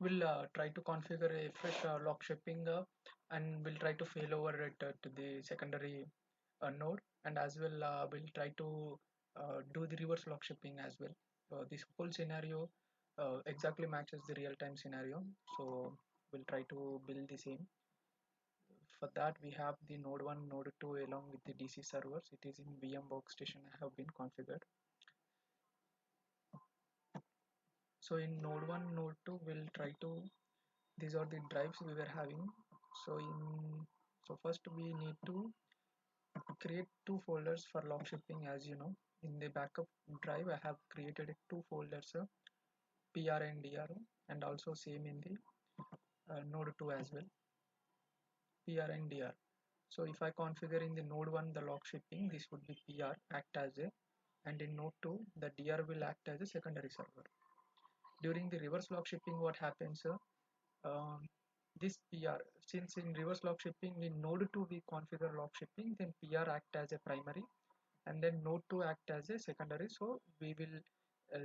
We'll try to configure a fresh log shipping and we'll try to fail over it to the secondary node, and as well we'll try to do the reverse log shipping as well. This whole scenario exactly matches the real-time scenario, so we'll try to build the same. For that we have the node 1, node 2 along with the DC servers. It is in VM workstation I have been configured. So in node 1, node 2 we'll try to, these are the drives we were having. So first we need to create two folders for log shipping. As you know, in the backup drive I have created two folders, PR and DR, and also same in the node 2 as well, PR and DR. So if I configure in the node 1 the log shipping, this would be PR act as a, and in node 2 the DR will act as a secondary server. During the reverse log shipping, what happens, um, this PR, since in reverse log shipping in node 2 we configure log shipping, then PR act as a primary and then node 2 act as a secondary. So we will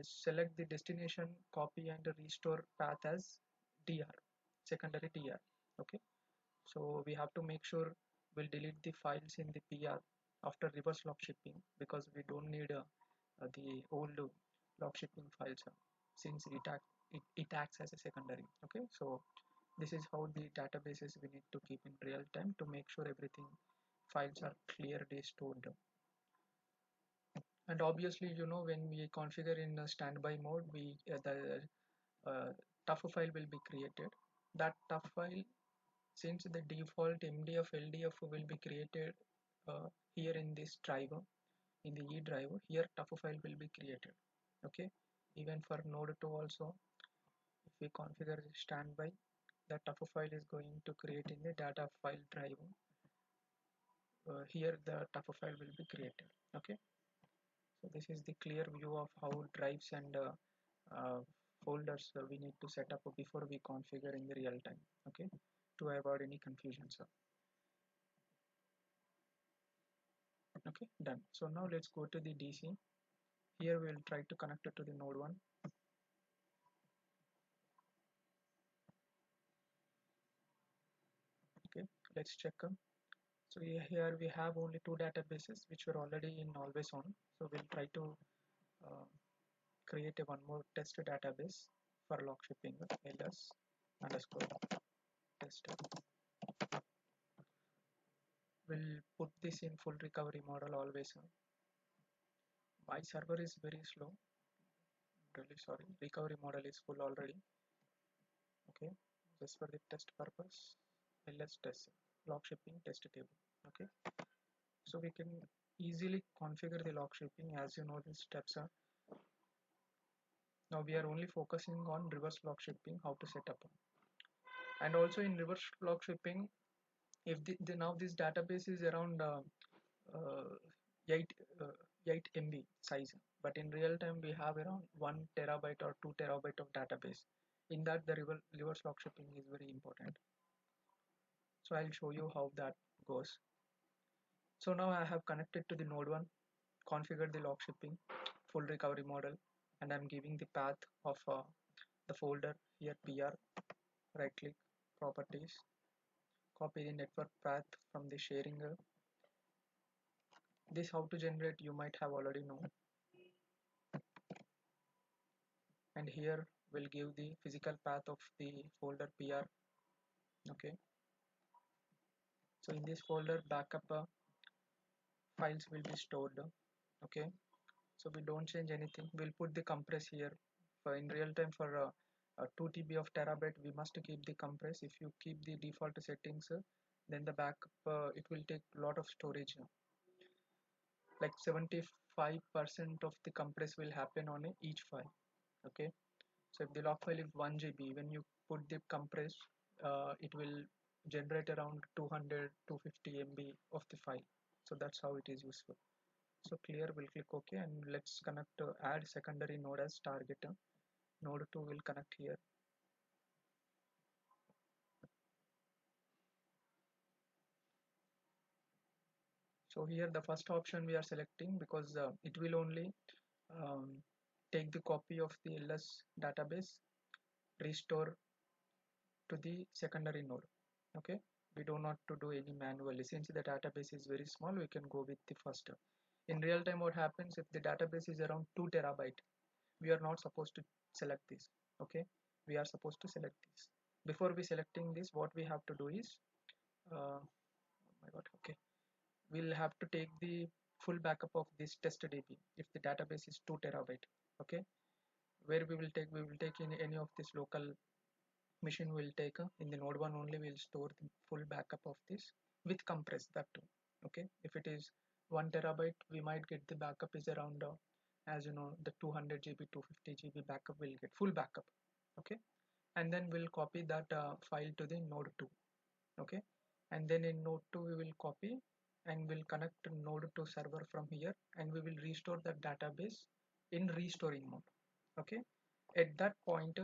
select the destination, copy and restore path as DR, secondary DR. Okay, so we have to make sure we'll delete the files in the PR after reverse log shipping, because we don't need the old log shipping files since it acts as a secondary. Okay, so this is how the databases we need to keep in real time to make sure everything files are clearly stored. And obviously, you know, when we configure in a standby mode, we the tough file will be created. That tough file, since the default MDF LDF will be created here in this driver, in the E driver, here tough file will be created. Okay, even for node 2 also, if we configure standby, the tough file is going to create in the data file driver. Here the tough file will be created. Okay, so this is the clear view of how drives and uh, folders we need to set up before we configure in the real time. Okay, to avoid any confusion, sir. Okay, done. So now let's go to the DC. Here we'll try to connect it to the node 1. Okay, let's check. So here we have only two databases which were already in always on. So we'll try to uh, create a one more test database for log shipping, ls underscore test. We'll put this in full recovery model always. My server is very slow. Really sorry. Recovery model is full already. Okay, just for the test purpose, ls test log shipping test table. Okay, so we can easily configure the log shipping. As you know, these steps are, now we are only focusing on reverse log shipping, how to set up. And also in reverse log shipping, if now this database is around uh, 8 uh, 8 MB size, but in real time we have around 1 terabyte or 2 terabyte of database. In that the reverse log shipping is very important. So I'll show you how that goes. So now I have connected to the node 1, configured the log shipping, full recovery model, and I'm giving the path of the folder here, PR, right click, properties, copy the network path from the sharing. This how to generate you might have already known. And here we'll give the physical path of the folder PR. Okay, so in this folder backup files will be stored. Okay, so we don't change anything. We'll put the compress here for in real time. For 2 TB of terabyte we must keep the compress. If you keep the default settings, then the backup it will take a lot of storage, like 75% of the compress will happen on each file. Okay, so if the log file is 1 GB, when you put the compress, it will generate around 200 250 MB of the file. So that's how it is useful. So clear, we'll click OK, and let's connect add secondary node as target. Node 2 will connect here. So here the first option we are selecting, because it will only take the copy of the ls database, restore to the secondary node. Okay, we do not to do any manually. Since the database is very small, we can go with the first. In real time, what happens if the database is around 2 terabyte, we are not supposed to select this. Okay, we are supposed to select this. Before we selecting this, what we have to do is oh my god, okay, we'll have to take the full backup of this test DB if the database is 2 terabyte. Okay, where we will take in any of this local machine. Will take in the node 1 only, we'll store the full backup of this with compress that too. Okay, if it is 1 terabyte, we might get the backup is around as you know, the 200 GB 250 GB backup will get full backup. Okay, and then we'll copy that file to the node 2. Okay, and then in node 2 we will copy and will connect to node 2 server from here, and we will restore that database in restoring mode. Okay, at that point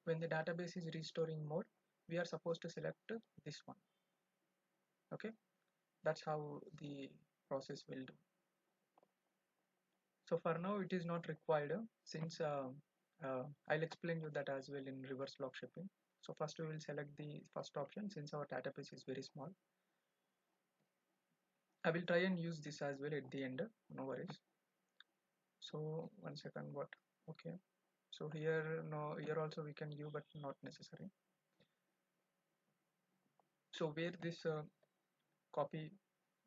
when the database is restoring mode, we are supposed to select this one. Okay, that's how the process will do. So for now it is not required since I'll explain you that as well in reverse log shipping. So first we will select the first option since our database is very small. I will try and use this as well at the end, no worries. So one second, what? Okay, so here, no, here also we can give, but not necessary. So where this copy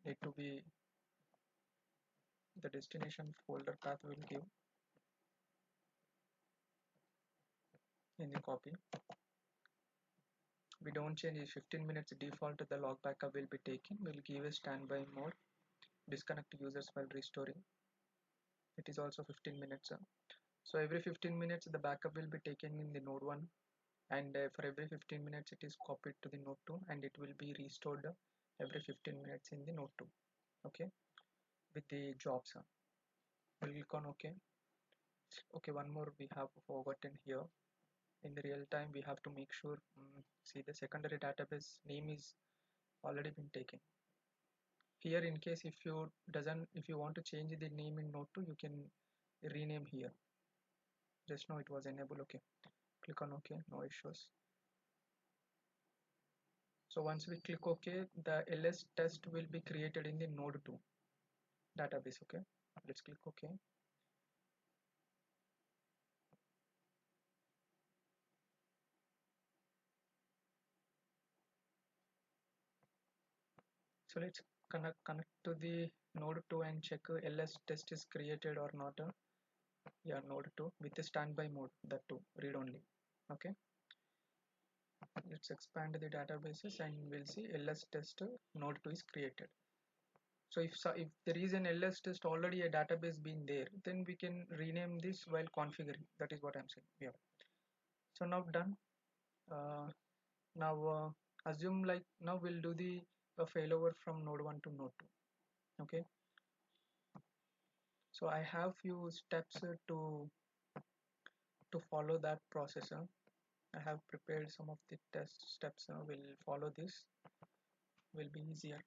need to be, the destination folder path will give in the copy. We don't change it. 15 minutes default the log backup will be taken. We'll give a standby mode, disconnect users while restoring. It is also 15 minutes. So every 15 minutes the backup will be taken in the node 1, and for every 15 minutes it is copied to the node 2, and it will be restored every 15 minutes in the node 2. Okay, with the jobs. We'll click on OK. Okay, one more we have forgotten here. In the real time we have to make sure, see, the secondary database name is already been taken. Here in case if you want to change the name in node 2, you can rename here. Just now it was enabled. Okay, click on OK, no issues. So once we click OK, the ls test will be created in the node 2 database. Okay, let's click OK. So let's connect to the node 2 and check ls test is created or not. Yeah, node 2 with the standby mode, that too, read only. Okay, let's expand the databases and we'll see ls test node 2 is created. So if there is an ls test already a database being there, then we can rename this while configuring. That is what I'm saying. Yeah, so now done. Now assume like now we'll do the failover from node 1 to node 2. Okay, so I have few steps to follow that process. I have prepared some of the test steps. We'll follow this, will be easier.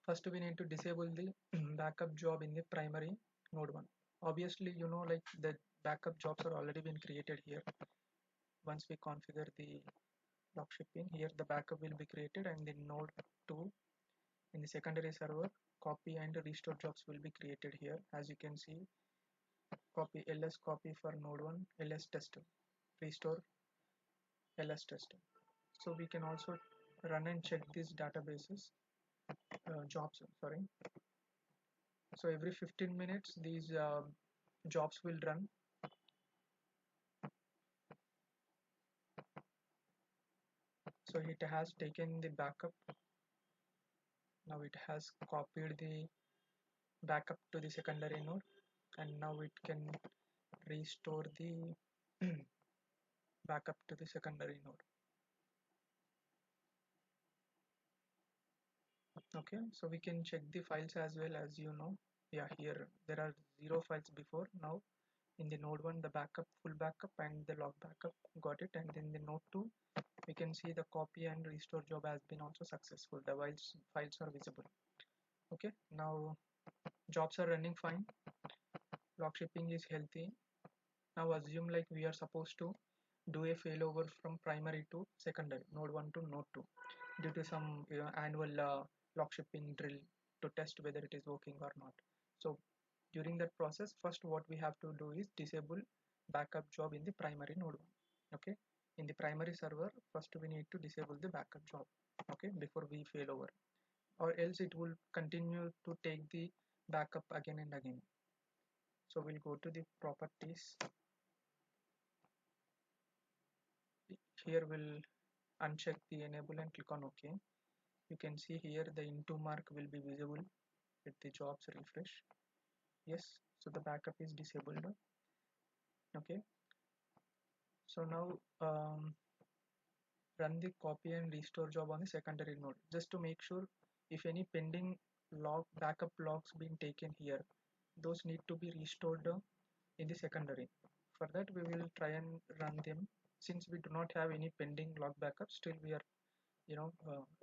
First we need to disable the backup job in the primary node 1. Obviously you know, like the backup jobs are already been created here. Once we configure the log shipping, here the backup will be created, and the node 2 in the secondary server copy and restore jobs will be created here. As you can see, copy ls copy for node 1 ls test, restore ls test. So we can also run and check these databases jobs, sorry. So every 15 minutes these jobs will run. So it has taken the backup. Now it has copied the backup to the secondary node, and now it can restore the backup to the secondary node. Okay, so we can check the files as well. As you know, yeah, here there are 0 files before. Now in the node 1 the backup, full backup and the log backup got it, and in the node 2 we can see the copy and restore job has been also successful. The files are visible. Okay, now jobs are running fine, log shipping is healthy, Now assume like we are supposed to do a failover from primary to secondary, node 1 to node 2, due to some annual log shipping drill to test whether it is working or not. So during that process, first what we have to do is disable backup job in the primary node 1. Okay, in the primary server, first we need to disable the backup job, okay, before we fail over, or else it will continue to take the backup again and again. So we'll go to the properties. Here we'll uncheck the enable and click on OK. You can see here the into mark will be visible with the jobs refresh. Yes, so the backup is disabled. Okay, so now run the copy and restore job on the secondary node, just to make sure if any pending backup logs been taken here, those need to be restored in the secondary. For that we will try and run them. Since we do not have any pending log backup, still we are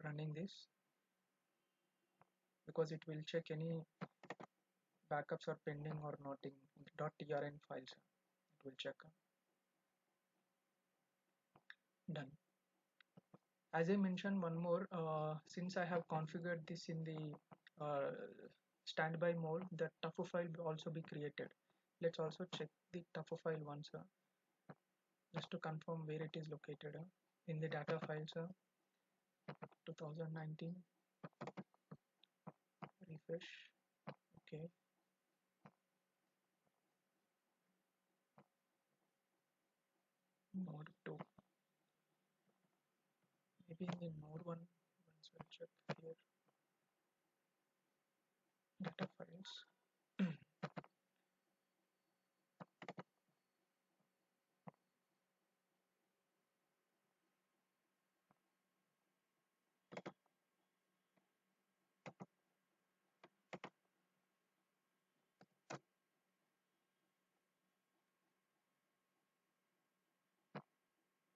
running this, because it will check any backups are pending or not in .trn files. It will check. Done. As I mentioned, one more, since I have configured this in the standby mode, the tofu file will also be created. Let's also check the tofu file once, just to confirm where it is located. In the data files, 2019, refresh. Okay, node 2, maybe in the node 1. Once we'll check here, data files.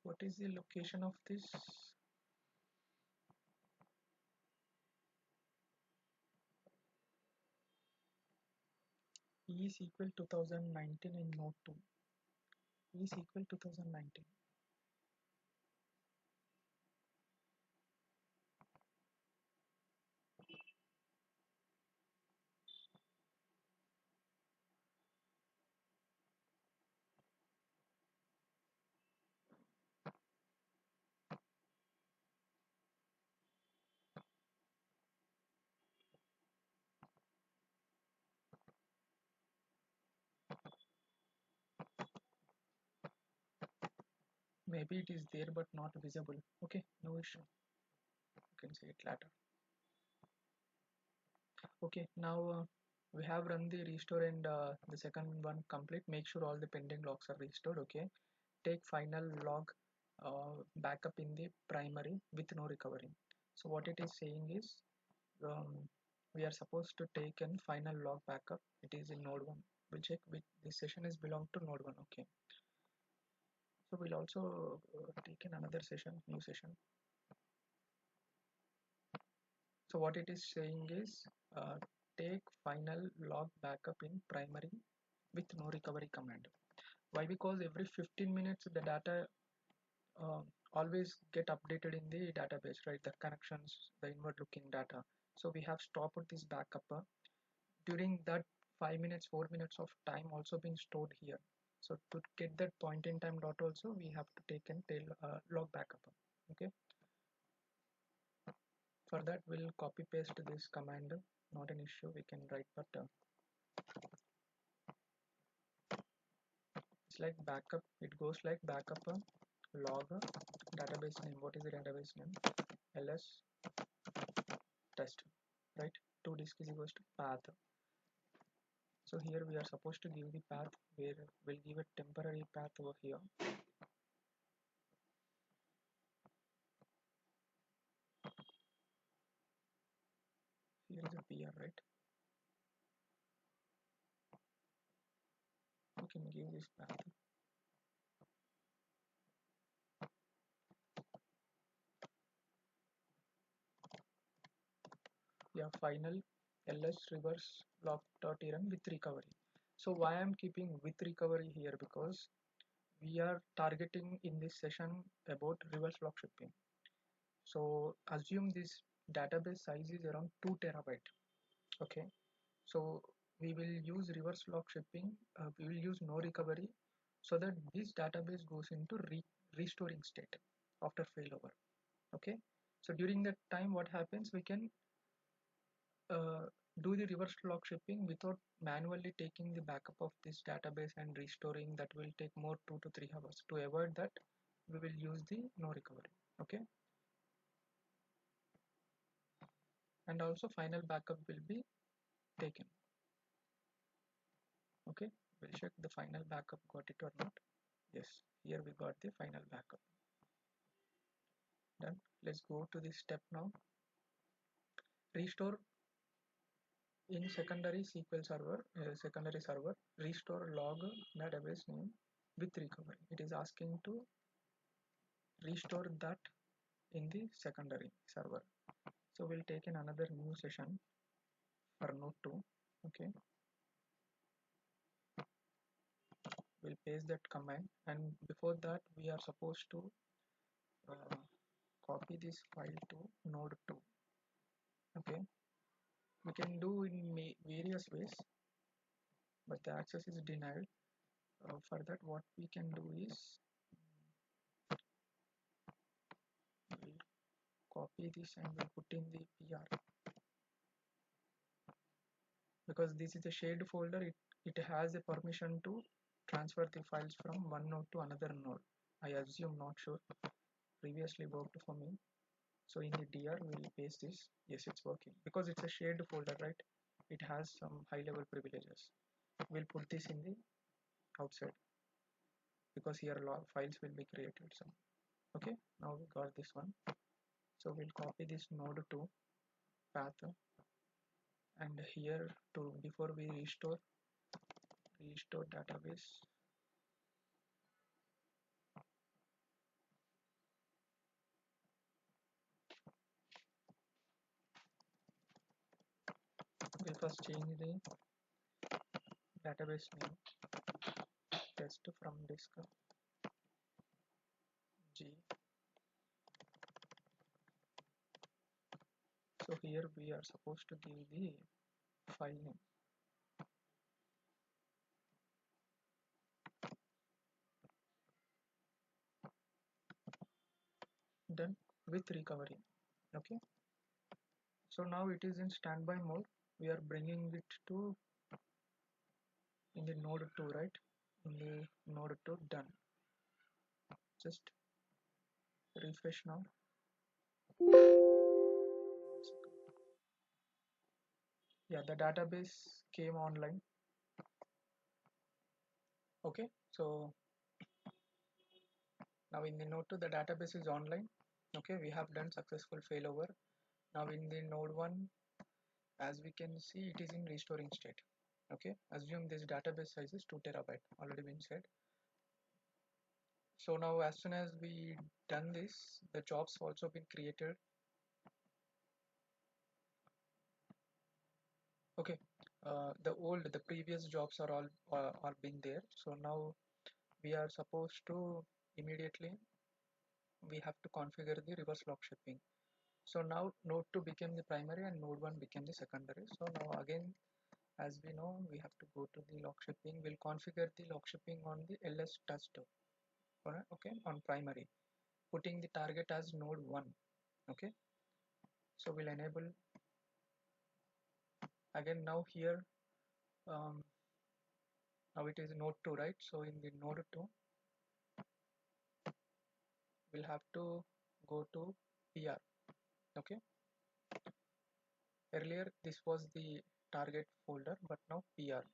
What is the location of this? Is equal 2019 in node 2. Is equal 2019. Maybe it is there but not visible. Okay, no issue. You can see it later. Okay, now we have run the restore and the second one complete. Make sure all the pending logs are restored. Okay, take final log backup in the primary with no recovery. So what it is saying is, we are supposed to take an final log backup. It is in node 1. We'll check which this session is belong to node 1. Okay, so we'll also take in another session, new session. So what it is saying is, take final log backup in primary with no recovery command. Why? Because every 15 minutes the data uh, always get updated in the database, right? The connections, the inward looking data. So we have stopped this backup. During that 5 minutes, 4 minutes of time also been stored here. So to get that point in time dot also, we have to take and tail log backup. Okay. For that we'll copy paste this command. Not an issue, we can write, but it's like backup. It goes like backup log database name. What is the database name? ls test, right? To disk is equals to path. So here we are supposed to give the path, where we'll give a temporary path over here. Here is a PR, right? We can give this path. Yeah, final ls reverse log.run with recovery. So why I'm keeping with recovery here, because we are targeting in this session about reverse log shipping. So assume this database size is around 2 terabyte. Okay, so we will use reverse log shipping, we will use no recovery, so that this database goes into restoring state after failover. Okay, so during that time what happens, we can do the reverse log shipping without manually taking the backup of this database and restoring. That will take more 2 to 3 hours. To avoid that, we will use the no recovery. Okay, and also final backup will be taken. Okay, we'll check the final backup got it or not. Yes, here we got the final backup. Done. Let's go to this step now. Restore in secondary SQL server, restore log database name with recovery. It is asking to restore that in the secondary server. So we'll take in another new session for node 2. Okay, we'll paste that command, and before that we are supposed to uh, copy this file to node 2. Okay, we can do in various ways, but the access is denied. For that, what we can do is we'll copy this and we'll put in the PR, because this is a shared folder. It has a permission to transfer the files from one node to another node. I assume, not sure, previously worked for me. So in the DR we'll paste this. Yes, it's working because it's a shared folder, right? It has some high level privileges. We'll put this in the outside, because here a lot of files will be created. So okay, now we got this one. So we'll copy this node to path, and here to before we restore database, we'll first change the database name, test from disk G. So here we are supposed to give the file name. Done with recovery. Okay, so now it is in standby mode. We are bringing it to in the node 2, right? In the node 2. Done. Just refresh now. 1 second. Yeah, the database came online. Okay, so now in the node 2 the database is online. Okay, we have done successful failover. Now in the node 1, as we can see, it is in restoring state. Okay, assume this database size is 2 terabyte, already been said. So now as soon as we done this, the jobs also been created. Okay, the previous jobs are all are been there. So now we are supposed to immediately we have to configure the reverse log shipping. So now node 2 became the primary and node 1 became the secondary. So now again, as we know, we have to go to the log shipping. We'll configure the log shipping on the ls test. Okay, on primary, putting the target as node 1. Okay, so we'll enable again. Now here now it is node 2, right? So in the node 2 we'll have to go to PR. Okay, earlier this was the target folder, but now PR.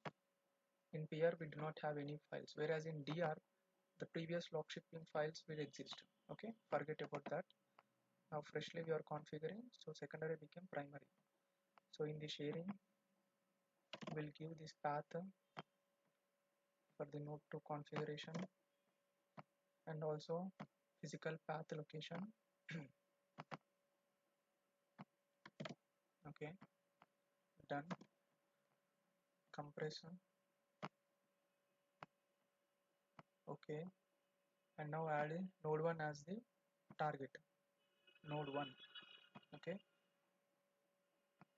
In PR we do not have any files, whereas in DR the previous log shipping files will exist. Okay, forget about that. Now freshly we are configuring, so secondary became primary. So in the sharing we'll give this path for the node 2 configuration, and also physical path location. Okay, done. Compression, Okay, and now add in node 1 as the target, node 1. Okay,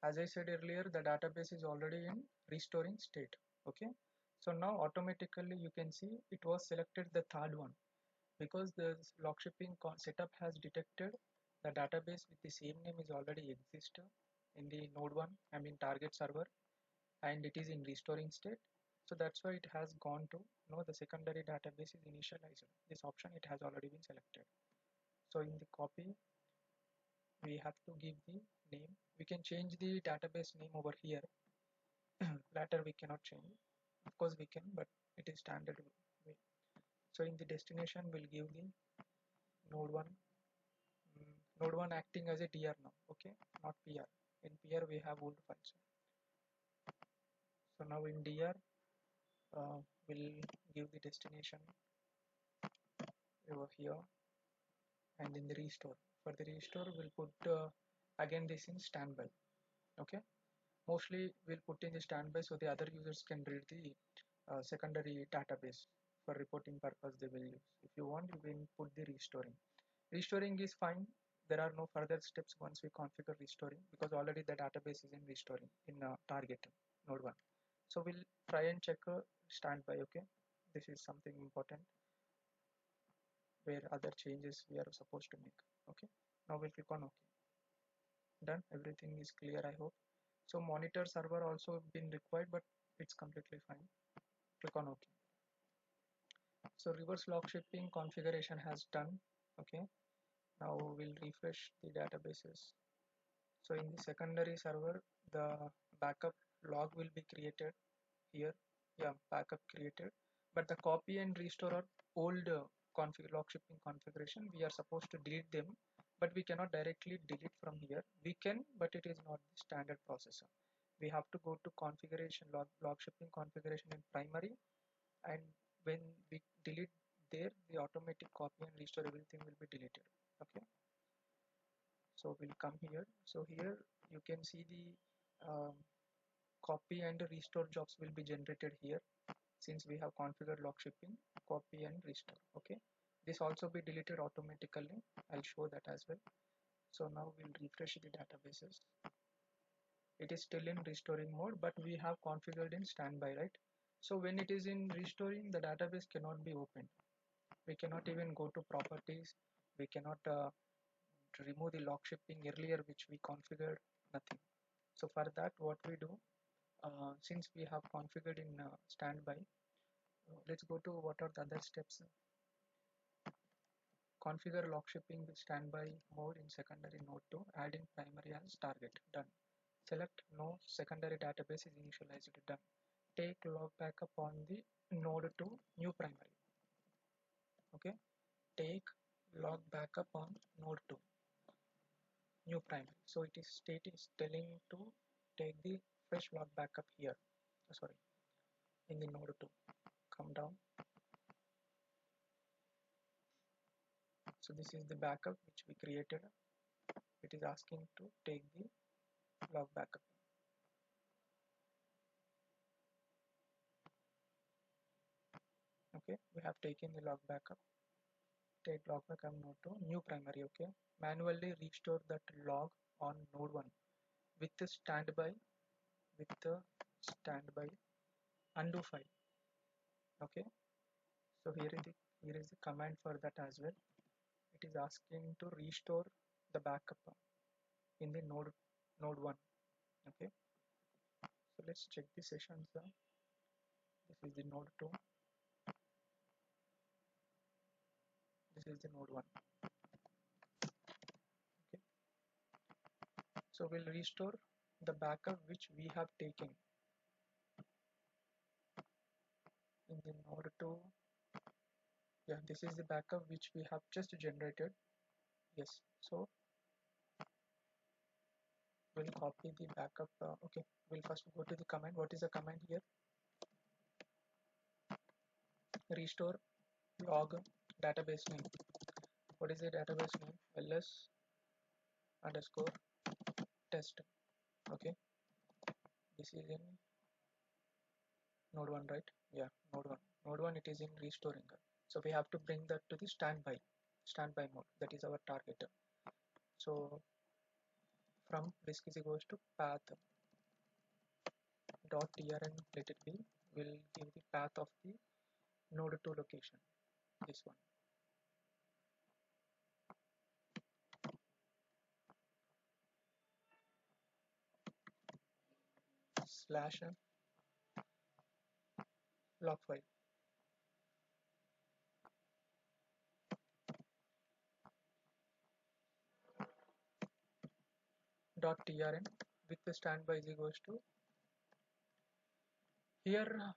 as I said earlier, the database is already in restoring state. Okay, so now automatically you can see it was selected the third one, because the logshipping setup has detected the database with the same name is already exist in the node 1, I mean target server, and it is in restoring state. So that's why it has gone to the secondary database is initialized. This option it has already been selected. So in the copy we have to give the name. We can change the database name over here. Later we cannot change, of course we can, but it is standard way. So in the destination we'll give the node 1, node 1 acting as a DR now. Okay, not PR. In PR we have old files. So now in DR we'll give the destination over here, and in the restore, for the restore we'll put again this in standby. Okay, mostly we'll put in the standby so the other users can read the secondary database. For reporting purpose they will use. If you want, you can put the restoring is fine. There are no further steps once we configure restoring, because already the database is in restoring in target node 1. So we'll try and check standby. Okay, this is something important where other changes we are supposed to make. Okay, now we'll click on OK. Done, everything is clear, I hope. So monitor server also been required, but it's completely fine. Click on OK. So reverse log shipping configuration has done. Okay, now we'll refresh the databases. So in the secondary server, the backup log will be created here. Yeah, backup created, but the copy and restore are old log shipping configuration. We are supposed to delete them, but we cannot directly delete from here. We can, but it is not the standard processor. We have to go to configuration, log shipping configuration in primary, and when we delete there, the automatic copy and restore everything will be deleted. Okay, so we'll come here. So here you can see the copy and restore jobs will be generated here, since we have configured log shipping, copy and restore. Okay, this also be deleted automatically. I'll show that as well. So now we'll refresh the databases. It is still in restoring mode, but we have configured in standby, right? So when it is in restoring, the database cannot be opened. We cannot even go to properties. We cannot remove the log shipping earlier which we configured, nothing. So for that, what we do, since we have configured in standby, let's go to what are the other steps. Configure log shipping with standby mode in secondary node 2, add in primary as target. Done. Select no secondary database is initialized. Done. Take log backup on the node 2 new primary. Okay, take log backup on node 2 new primary. So it is state is telling to take the fresh log backup here. Sorry, in the node 2. Come down. So this is the backup which we created. It is asking to take the log backup. Okay, we have taken the log backup. Take log backup node 2 new primary. Okay, manually restore that log on node 1 with the standby undo file. Okay, so here is the command for that as well. It is asking to restore the backup in the node 1. Okay, so let's check the sessions. This is the node 2, this is the node 1. Okay, so we'll restore the backup which we have taken in the node 2. Yeah, this is the backup which we have just generated. Yes, so we'll copy the backup. Okay, we'll first go to the command. What is the command here? Restore log database name. What is the database name? ls underscore test. Okay, this is in node 1, right? Yeah, node 1. Node 1 it is in restoring. So we have to bring that to the standby mode. That is our target. So from disk is equals to path dot dr and let it be. Will give the path of the node 2 location. This one slash log file dot trn with the standby is equals to here.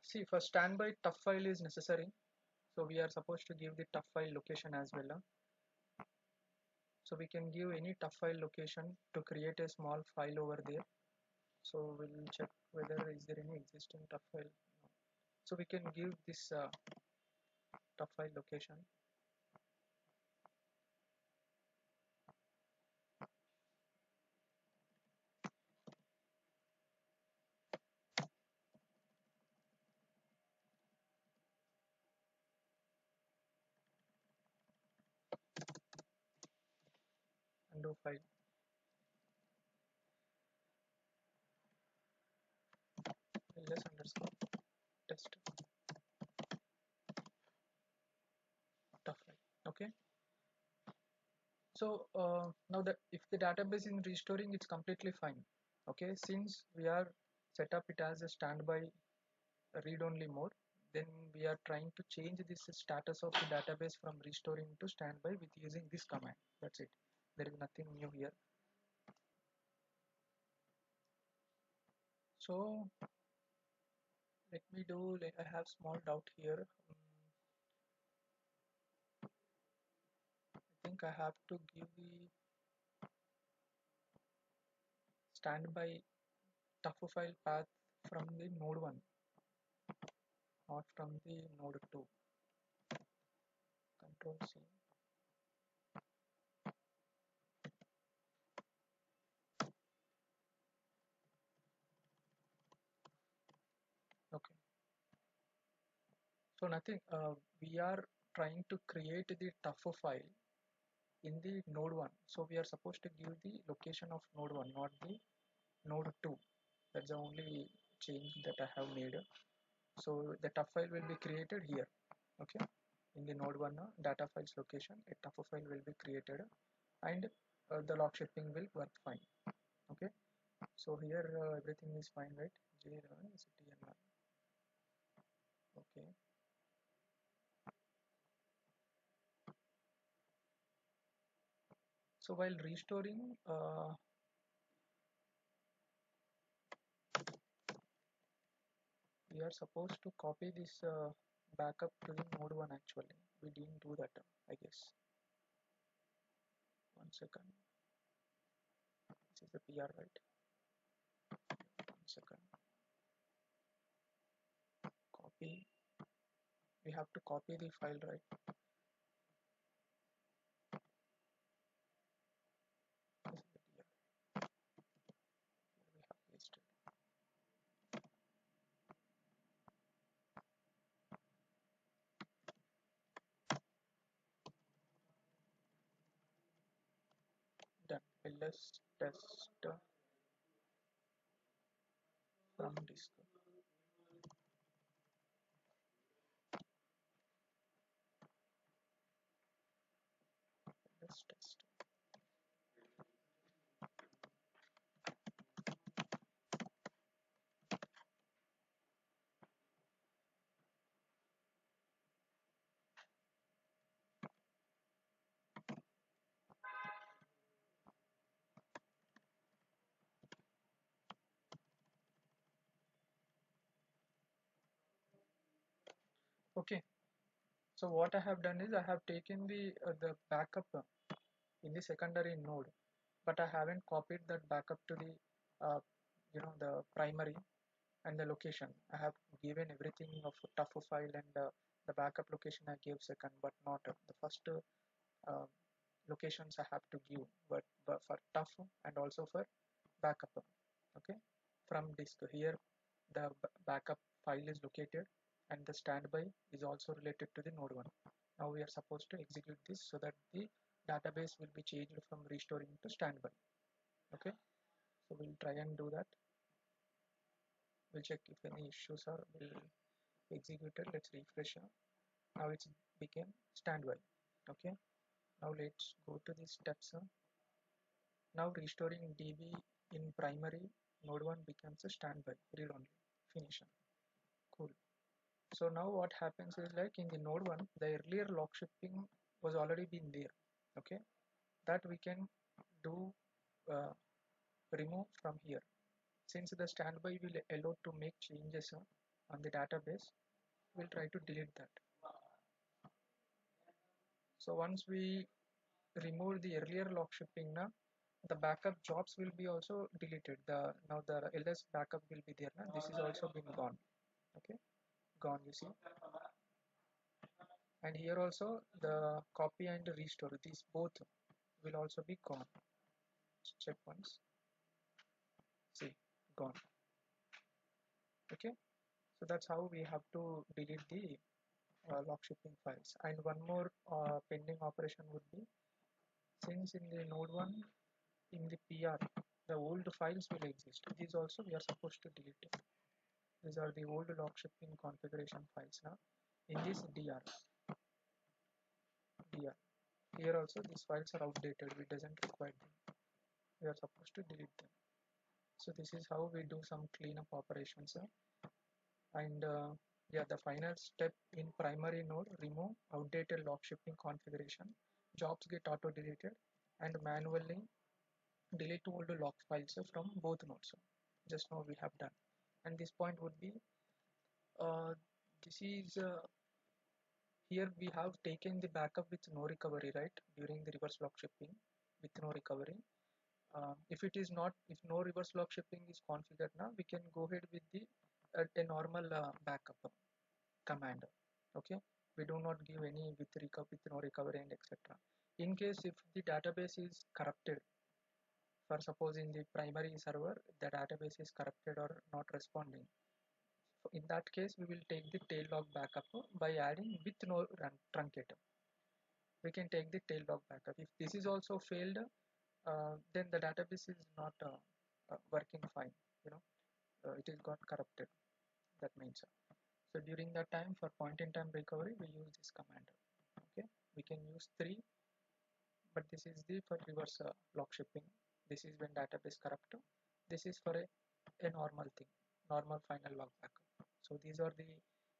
See, for standby tough file is necessary, so we are supposed to give the tough file location as well. So we can give any tough file location to create a small file over there. So we'll check whether is there any existing tough file. No. So we can give this tough file location. Undo file ls underscore test tough file. Okay. So now that if the database is restoring, it's completely fine. Okay, since we are set up it as a standby read-only mode, then we are trying to change this status of the database from restoring to standby with using this command. That's it. There is nothing new here. So let me do. I have small doubt here. I think I have to give the standby tough file path from the node 1, not from the node 2. Control C. Okay. So nothing. We are trying to create the tough file in the node 1. So we are supposed to give the location of node 1, not the node 2. That's the only change that I have made. So the tough file will be created here. Okay. In the node 1 data files location, a tough file will be created, and the log shipping will work fine. Okay. So here everything is fine, right? J1 is TMR. Okay. So while restoring, we are supposed to copy this backup to the node 1. Actually we didn't do that, I guess. One second. This is the PR, right? One second. Copy. We have to copy the file, right? This is the PR. Here we have pasted. Done. Ls test from disk. Ls test. Okay. So what I have done is I have taken the backup in the secondary node, but I haven't copied that backup to the the primary and the location. I have given everything of tough file, and the backup location I gave second, but not the first locations I have to give, but for tough and also for backup. Okay, from disk here the backup file is located, and the standby is also related to the node 1. Now we are supposed to execute this so that the database will be changed from restoring to standby. Okay, so we'll try and do that. We'll check if any issues are executed. Let's refresh. Now it's became standby. Okay, now let's go to the steps. Now restoring DB in primary node 1 becomes a standby, read only, finish. Cool. So now what happens is, like in the node 1, the earlier lock shipping was already been there. Okay, that we can do remove from here. Since the standby will allow to make changes on the database, we'll try to delete that. So once we remove the earlier lock shipping, now the backup jobs will be also deleted. Now the ls backup will be there. Now this is also been gone. Okay, gone, you see. And here also the copy and restore, these both will also be gone. Let's check once. See, gone. Okay, so that's how we have to delete the lock shipping files. And one more pending operation would be, since in the node 1 in the PR the old files will exist, these also we are supposed to delete it. These are the old lock shipping configuration files. Now in this DR here also these files are outdated, we doesn't require them, we are supposed to delete them. So this is how we do some cleanup operations. And yeah, the final step in primary node, remove outdated lock shipping configuration, jobs get auto deleted, and manually delete old log files from both nodes. Just now we have done. And this point would be, this is here we have taken the backup with no recovery, right, during the reverse lock shipping with no recovery. If it is not, if no reverse lock shipping is configured, now we can go ahead with the a normal backup command. Okay, we do not give any with no recovery and etc. In case if the database is corrupted, for suppose in the primary server the database is corrupted or not responding, so in that case we will take the tail log backup by adding with no truncator. We can take the tail log backup. If this is also failed, then the database is not working fine, you know, it is got corrupted, that means. So during that time, for point in time recovery we use this command. Okay, we can use 3, but this is the for reverse lock shipping. This is when database corrupt. This is for a normal thing, normal final log backup. So these are the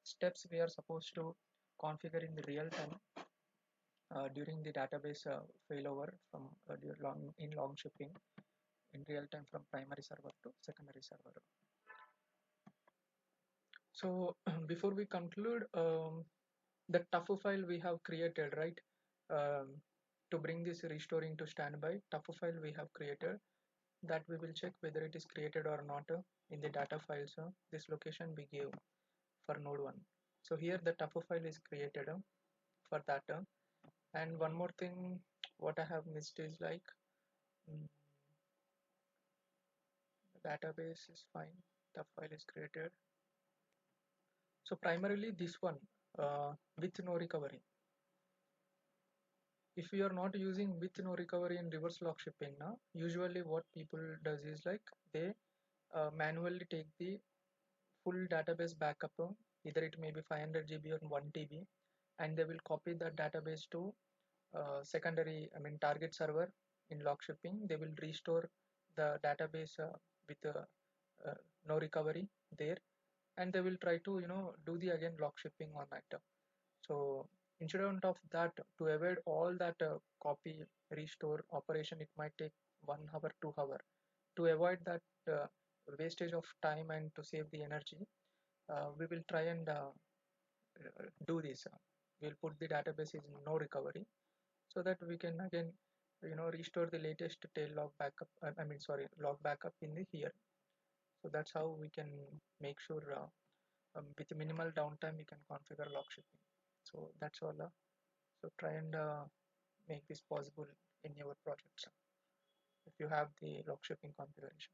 steps we are supposed to configure in the real time during the database failover from in long shipping in real time from primary server to secondary server. So before we conclude, the tough file we have created, right, to bring this restoring to standby, tough file we have created, that we will check whether it is created or not in the data files. This location we gave for node 1. So here the tough file is created for that. And one more thing what I have missed is, like, the database is fine, tough file is created. So primarily this one with no recovery. If we are not using with no recovery and reverse lock shipping now, usually what people does is, like, they manually take the full database backup, either it may be 500 GB or 1 TB, and they will copy the database to secondary, I mean target server in lock shipping. They will restore the database with no recovery there, and they will try to, you know, do the again lock shipping on that. So instead of that, to avoid all that copy restore operation, it might take 1 hour, 2 hour. To avoid that wastage of time and to save the energy, we will try and do this. We'll put the database in no recovery so that we can again, you know, restore the latest tail log backup. I mean, sorry, log backup in the here. So that's how we can make sure with minimal downtime we can configure log shipping. So that's all. So try and make this possible in your projects if you have the log shipping configuration.